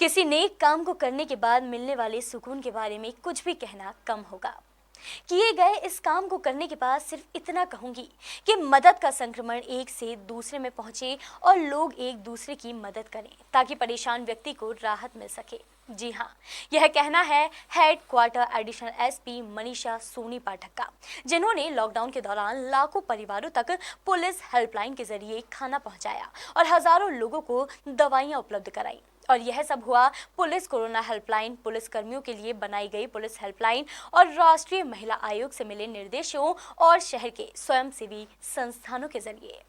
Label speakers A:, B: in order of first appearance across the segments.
A: किसी नेक काम को करने के बाद मिलने वाले सुकून के बारे में कुछ भी कहना कम होगा। किए गए इस काम को करने के बाद सिर्फ इतना कहूंगी कि मदद का संक्रमण एक से दूसरे में पहुंचे और लोग एक दूसरे की मदद करें ताकि परेशान व्यक्ति को राहत मिल सके। जी हाँ, यह कहना है headquarter additional SP Manisha Soni Pathak का, जिन्होंने लॉकडाउन के दौरान लाखों परिवारों तक पुलिस हेल्पलाइन के जरिए खाना पहुंचाया और हजारों लोगों को दवाइयां उपलब्ध कराई। और यह सब हुआ पुलिस कोरोना हेल्पलाइन, पुलिस कर्मियों के लिए बनाई गई पुलिस हेल्पलाइन और राष्ट्रीय महिला आयोग से मिले निर्देशों और शहर के स्वयंसेवी संस्थानों के जरिए।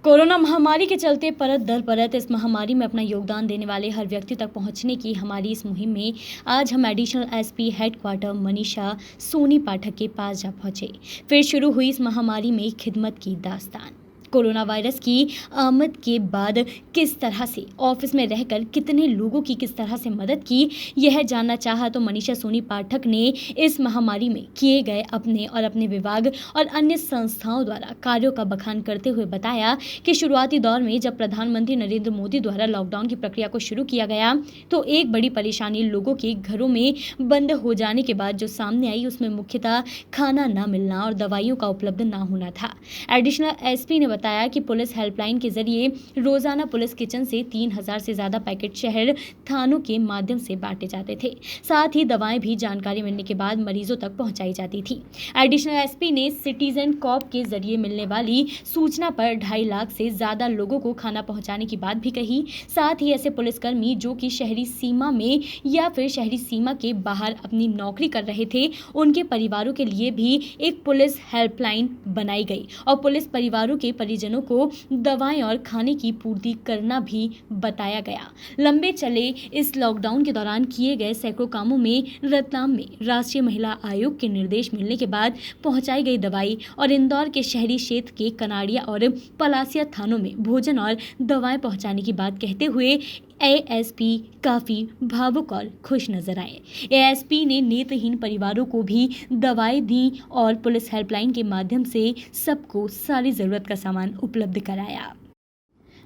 A: कोरोना महामारी के चलते परत दर परत इस महामारी में अपना योगदान देने वाले हर व्यक्ति तक पहुंचने की हमारी इस मुहिम में आज हम additional SP headquarter Manisha Soni Pathak के पास जा पहुंचे। फिर शुरू हुई इस महामारी में खिदमत की दास्तान। कोरोना वायरस की आमद के बाद किस तरह से ऑफिस में रहकर कितने लोगों की किस तरह से मदद की, यह जानना चाहा तो मनीषा सोनी पाठक ने इस महामारी में किए गए अपने और अपने विभाग और अन्य संस्थाओं द्वारा कार्यों का बखान करते हुए बताया कि शुरुआती दौर में जब प्रधानमंत्री नरेंद्र मोदी द्वारा लॉकडाउन की प्रक्रिया को शुरू किया गया तो एक बड़ी परेशानी लोगों के घरों में बंद हो जाने के बाद जो सामने आई उसमें मुख्यतः खाना न मिलना और दवाइयों का उपलब्ध न होना था। एडिशनल एसपी ने बताया कि पुलिस हेल्पलाइन के जरिए रोजाना पुलिस किचन से 3000 से ज्यादा पैकेट शहर थानों के माध्यम से बांटे जाते थे। साथ ही दवाएं भी जानकारी मिलने के बाद मरीजों तक पहुंचाई जाती थी। एडिशनल एसपी ने सिटीजन कॉप के जरिए मिलने वाली सूचना पर 2.5 लाख से ज्यादा लोगों को खाना पहुंचाने की बात भी कही। साथ ही ऐसे पुलिसकर्मी जो कि शहरी सीमा में या फिर शहरी सीमा के बाहर अपनी नौकरी कर रहे थे, उनके परिवारों के लिए भी एक पुलिस हेल्पलाइन बनाई गई और पुलिस परिवारों के परिजनों को दवाएं और खाने की पूर्ति करना भी बताया गया। लंबे चले इस लॉकडाउन के दौरान किए गए सैकड़ों कामों में रतलाम में राष्ट्रीय महिला आयोग के निर्देश मिलने के बाद पहुंचाई गई दवाई और इंदौर के शहरी क्षेत्र के कनाड़िया और पलासिया थानों में भोजन और दवाएं पहुंचाने की बात कहते हुए एएसपी काफी भावुक और खुश नजर आए। एएसपी ने नेत्रहीन परिवारों को भी दवाएं दी और पुलिस हेल्पलाइन के माध्यम से सबको सारी जरूरत का सामान उपलब्ध कराया।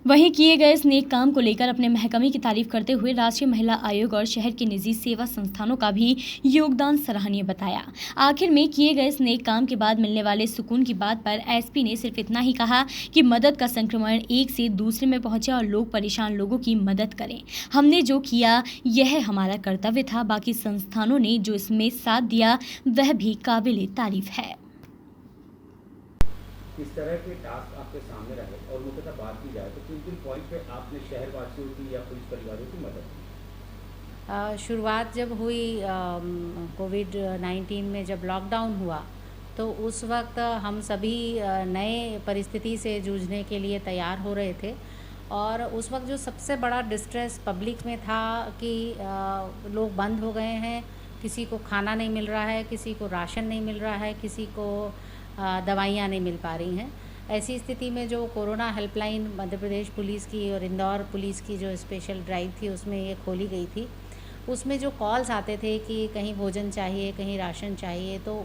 A: वहीं किए गए इस नेक काम को लेकर अपने महकमे की तारीफ करते हुए राष्ट्रीय महिला आयोग और शहर के निजी सेवा संस्थानों का भी योगदान सराहनीय बताया। आखिर में किए गए इस नेक काम के बाद मिलने वाले सुकून की बात पर एसपी ने सिर्फ इतना ही कहा कि मदद का संक्रमण एक से दूसरे में पहुंचे और लोग परेशान लोगों की मदद करें। हमने जो किया यह हमारा कर्तव्य था, बाकी संस्थानों ने जो इसमें साथ दिया वह भी काबिल तारीफ है।
B: इस तरह के टास्क आपके सामने रहे और मुख्यतः बात की जाए तो किन पॉइंट पे आपने शहरवासियों की या पुलिस परिवारों की मदद की?
C: शुरुआत जब हुई कोविड-19 में, जब लॉकडाउन हुआ तो उस वक्त हम सभी नए परिस्थिति से जूझने के लिए तैयार हो रहे थे और उस वक्त जो सबसे बड़ा डिस्ट्रेस पब्लिक में था कि लोग बंद हो गए हैं, किसी को खाना नहीं मिल रहा है, किसी को राशन नहीं मिल रहा है, किसी को दवाइयाँ नहीं मिल पा रही हैं। ऐसी स्थिति में जो corona helpline Madhya Pradesh police की और इंदौर पुलिस की जो स्पेशल ड्राइव थी उसमें ये खोली गई थी, उसमें जो कॉल्स आते थे कि कहीं भोजन चाहिए, कहीं राशन चाहिए, तो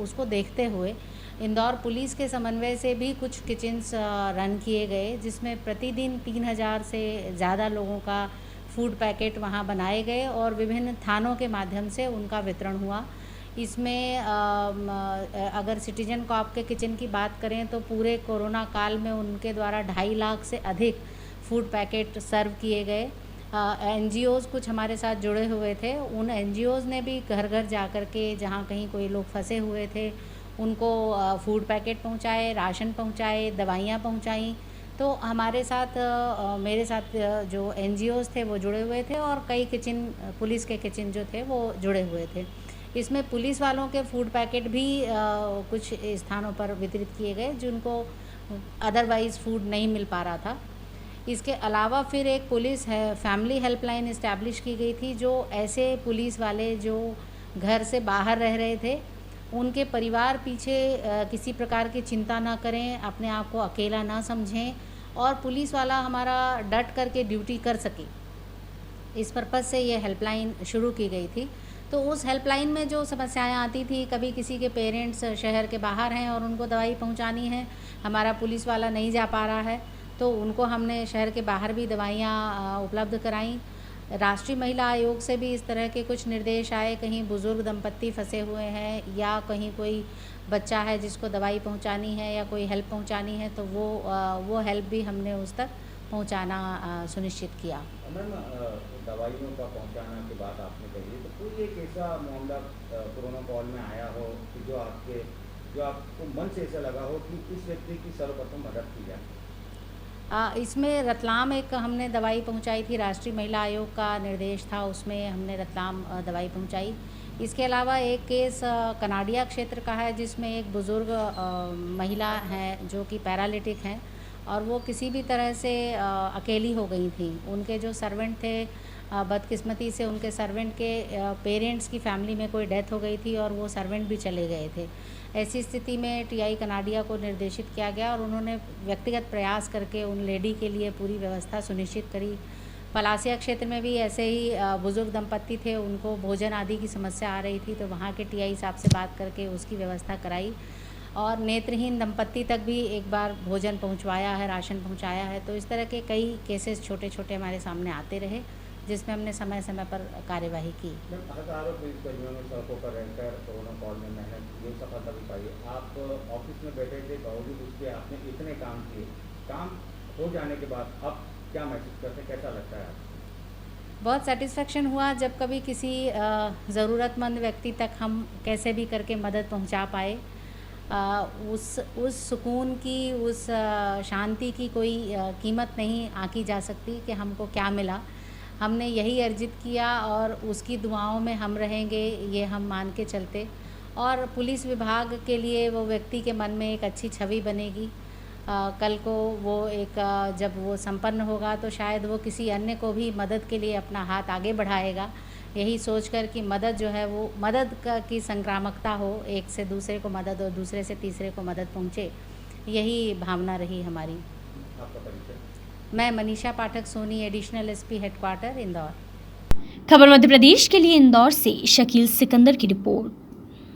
C: उसको देखते हुए इंदौर पुलिस के समन्वय से भी कुछ किचन्स रन किए गए जिसमें प्रतिदिन 3000 से ज़्यादा लोगों का फूड पैकेट वहाँ बनाए गए और विभिन्न थानों के माध्यम से उनका वितरण हुआ। इसमें अगर सिटीजन कॉप के किचन की बात करें तो पूरे कोरोना काल में उनके द्वारा 2.5 लाख से अधिक फूड पैकेट सर्व किए गए। एनजीओज़ कुछ हमारे साथ जुड़े हुए थे, उन एनजीओज़ ने भी घर घर जा कर के जहाँ कहीं कोई लोग फंसे हुए थे उनको फूड पैकेट पहुँचाए, राशन पहुँचाए, दवाइयाँ पहुँचाई। तो हमारे साथ मेरे साथ जो एनजीओज़ थे वो जुड़े हुए थे और कई किचन पुलिस के किचन जो थे वो जुड़े हुए थे। इसमें पुलिस वालों के फूड पैकेट भी कुछ स्थानों पर वितरित किए गए जिनको अदरवाइज़ फूड नहीं मिल पा रहा था। इसके अलावा फिर एक पुलिस फैमिली हेल्पलाइन इस्टेब्लिश की गई थी जो ऐसे पुलिस वाले जो घर से बाहर रह रहे थे, उनके परिवार पीछे किसी प्रकार की चिंता ना करें, अपने आप को अकेला ना समझें और पुलिस वाला हमारा डट करके ड्यूटी कर सके, इस पर्पज़ से ये हेल्पलाइन शुरू की गई थी। तो उस हेल्पलाइन में जो समस्याएं आती थी, कभी किसी के पेरेंट्स शहर के बाहर हैं और उनको दवाई पहुंचानी है, हमारा पुलिस वाला नहीं जा पा रहा है, तो उनको हमने शहर के बाहर भी दवाइयाँ उपलब्ध कराईं। राष्ट्रीय महिला आयोग से भी इस तरह के कुछ निर्देश आए, कहीं बुज़ुर्ग दंपत्ति फंसे हुए हैं या कहीं कोई बच्चा है जिसको दवाई पहुंचानी है या कोई हेल्प पहुंचानी है, तो वो हेल्प भी हमने उस तक पहुंचाना सुनिश्चित किया।
B: मैम, दवाइयों का पहुंचाना की बात आपने कही है, तो कोई एक ऐसा मामला कोरोना कॉल में आया हो कि जो आपको मन से ऐसा लगा हो कि इस व्यक्ति की सर्वप्रथम मदद की जाए?
C: इसमें रतलाम एक हमने दवाई पहुंचाई थी, राष्ट्रीय महिला आयोग का निर्देश था, उसमें हमने रतलाम दवाई पहुंचाई। इसके अलावा एक केस कनाडिया क्षेत्र का है जिसमें एक बुज़ुर्ग महिला हैं जो कि पैरालिटिक हैं और वो किसी भी तरह से अकेली हो गई थी। उनके जो सर्वेंट थे, बदकिस्मती से उनके सर्वेंट के पेरेंट्स की फैमिली में कोई डेथ हो गई थी और वो सर्वेंट भी चले गए थे। ऐसी स्थिति में टीआई कनाडिया को निर्देशित किया गया और उन्होंने व्यक्तिगत प्रयास करके उन लेडी के लिए पूरी व्यवस्था सुनिश्चित करी। पलासिया क्षेत्र में भी ऐसे ही बुज़ुर्ग दंपत्ति थे, उनको भोजन आदि की समस्या आ रही थी, तो वहाँ के टीआई साहब से बात करके उसकी व्यवस्था कराई और नेत्रहीन दंपत्ति तक भी एक बार भोजन पहुँचवाया है, राशन पहुँचाया है। तो इस तरह के कई केसेस छोटे छोटे हमारे सामने आते रहे जिसमें हमने समय समय पर कार्यवाही की।
B: हजारों पुलिसकर्मियों ने सड़कों पर रहकर कोरोना कॉल में मेहनत ये सफलता भी पाई। आप ऑफिस में बैठे थे, बावजूद उसके आपने इतने काम किए, काम हो जाने के बाद अब क्या महसूस करते, कैसा लगता है आपको?
C: बहुत सेटिस्फेक्शन हुआ जब कभी किसी ज़रूरतमंद व्यक्ति तक हम कैसे भी करके मदद पहुंचा पाए। उस सुकून की, उस शांति की कोई कीमत नहीं आंकी जा सकती कि हमको क्या मिला। हमने यही अर्जित किया और उसकी दुआओं में हम रहेंगे, ये हम मान के चलते। और पुलिस विभाग के लिए वो व्यक्ति के मन में एक अच्छी छवि बनेगी। कल को वो जब वो संपन्न होगा तो शायद वो किसी अन्य को भी मदद के लिए अपना हाथ आगे बढ़ाएगा, यही सोचकर कि मदद जो है वो मदद की संक्रामकता हो, एक से दूसरे को मदद और दूसरे से तीसरे को मदद पहुँचे, यही भावना रही हमारी।
B: आपका परिचय?
C: मैं Manisha Pathak Soni, additional SP headquarter, Indore.
A: खबर मध्य प्रदेश के लिए इंदौर से शकील सिकंदर की रिपोर्ट।